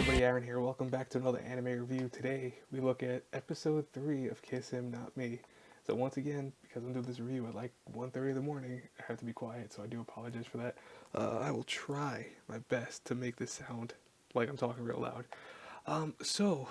everybody, Aaron here. Welcome back to another anime review. Today we look at episode 3 of Kiss Him Not Me. So once again, because I'm doing this review at like 1:30 in the morning, I have to be quiet, so I do apologize for that. I will try my best to make this sound like I'm talking real loud. So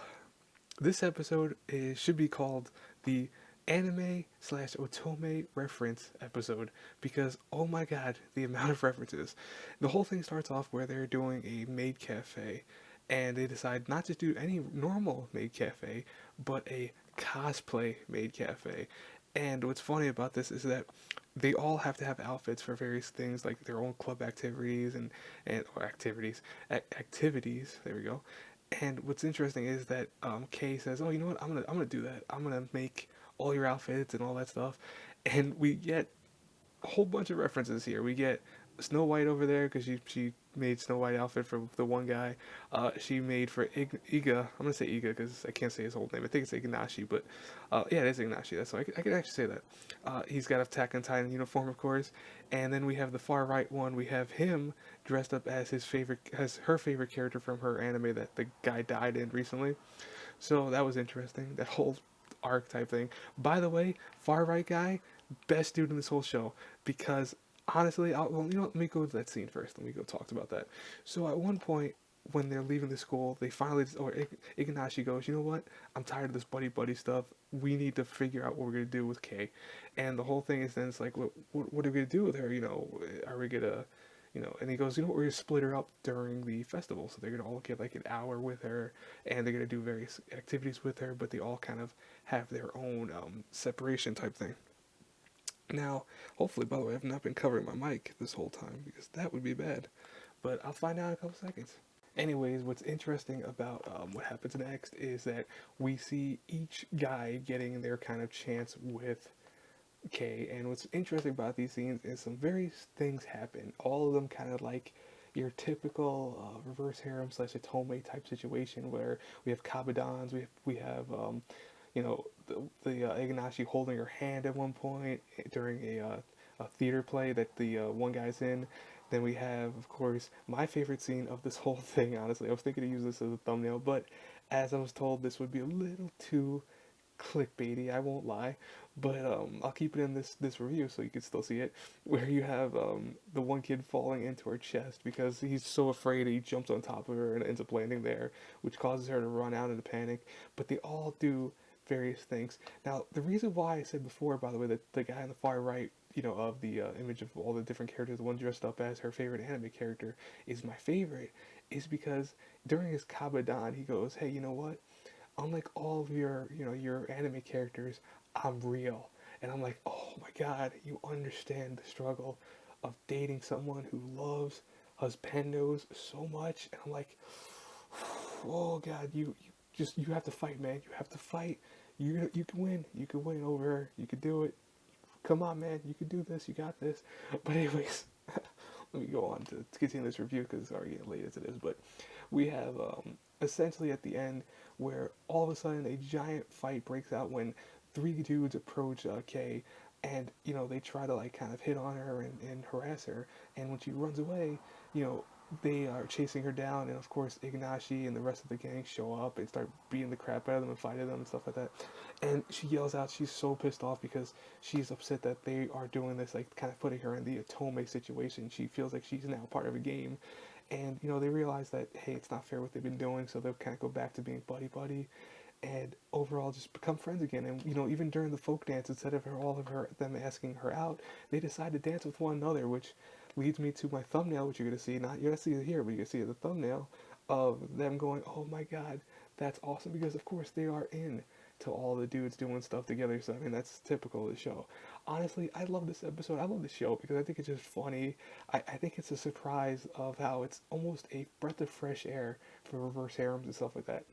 this episode should be called the anime slash Otome reference episode because oh my god, the amount of references. The whole thing starts off where they're doing a maid cafe and they decide not to do any normal maid cafe but a cosplay maid cafe. And what's funny about this is that they all have to have outfits for various things like their own club activities and or activities. There we go. And what's interesting is that Kay says, "Oh, you know what? I'm gonna do that. I'm gonna make all your outfits and all that stuff." And we get a whole bunch of references here. We get Snow White over there because she made Snow White outfit for the one guy. She made for Iga. I'm gonna say Iga because I can't say his whole name. I think it's Ignashi, but yeah, it is Ignashi. That's why I can actually say that. He's got a Attack on Titan uniform, of course. And then we have the far right one. We have him dressed up as her favorite character from her anime that the guy died in recently. So that was interesting. That whole arc type thing. By the way, far right guy, best dude in this whole show because honestly, well, you know, let me go to that scene first. Let me go talk about that. So at one point, when they're leaving the school, they finally, or Ignashi goes, you know what? I'm tired of this buddy buddy stuff. We need to figure out what we're gonna do with Kay. And the whole thing is then it's like, what are we gonna do with her? You know, are we gonna, you know? And he goes, you know what? We're gonna split her up during the festival, so they're gonna all get like an hour with her, and they're gonna do various activities with her, but they all kind of have their own separation type thing. Now, hopefully, by the way, I've not been covering my mic this whole time because that would be bad. But I'll find out in a couple seconds. Anyways, what's interesting about what happens next is that we see each guy getting their kind of chance with Kay. And what's interesting about these scenes is some various things happen. All of them kind of like your typical reverse harem slash Otome type situation where we have kabadans, we have you know, the Ignashi holding her hand at one point during a theater play that the one guy's in. Then we have, of course, my favorite scene of this whole thing, honestly. I was thinking to use this as a thumbnail, but as I was told, this would be a little too clickbaity, I won't lie. But I'll keep it in this review so you can still see it, where you have the one kid falling into her chest because he's so afraid he jumps on top of her and ends up landing there, which causes her to run out into panic. But they all do various things. Now, the reason why I said before, by the way, that the guy on the far right, you know, of the image of all the different characters, the one dressed up as her favorite anime character, is my favorite, is because during his Kabadan, he goes, "Hey, you know what? Unlike all of your, you know, your anime characters, I'm real." And I'm like, oh my god, you understand the struggle of dating someone who loves husbandos so much. And I'm like, oh god, you have to fight, man. You have to fight. You can win. You can win over her. You can do it. Come on, man. You can do this. You got this. But anyways, let me go on to continue this review because it's already getting late as it is. But we have essentially at the end where all of a sudden a giant fight breaks out when three dudes approach Kay, and you know they try to like kind of hit on her and harass her, and when she runs away, you know they are chasing her down, and of course Ignashi and the rest of the gang show up and start beating the crap out of them and fighting them and stuff like that. And she yells out, she's so pissed off because she's upset that they are doing this, like kind of putting her in the Otome situation. She feels like she's now part of a game, and you know they realize that hey, it's not fair what they've been doing, so they'll kind of go back to being buddy buddy and overall just become friends again. And you know, even during the folk dance, instead of them asking her out, they decide to dance with one another, which leads me to my thumbnail, which you're gonna see. Not you're gonna see it here, but you can see the thumbnail of them going, "Oh my god, that's awesome!" Because of course they are in to all the dudes doing stuff together. So I mean, that's typical of the show. Honestly, I love this episode. I love the show because I think it's just funny. I think it's a surprise of how it's almost a breath of fresh air for reverse harems and stuff like that.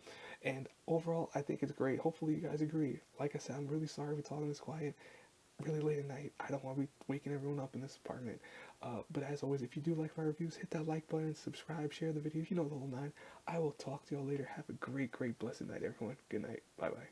And overall, I think it's great. Hopefully, you guys agree. Like I said, I'm really sorry for talking this quiet really late at night. I don't want to be waking everyone up in this apartment. But as always, if you do like my reviews, hit that like button, subscribe, share the video. You know the whole nine. I will talk to y'all later. Have a great, blessed night, everyone. Good night. Bye-bye.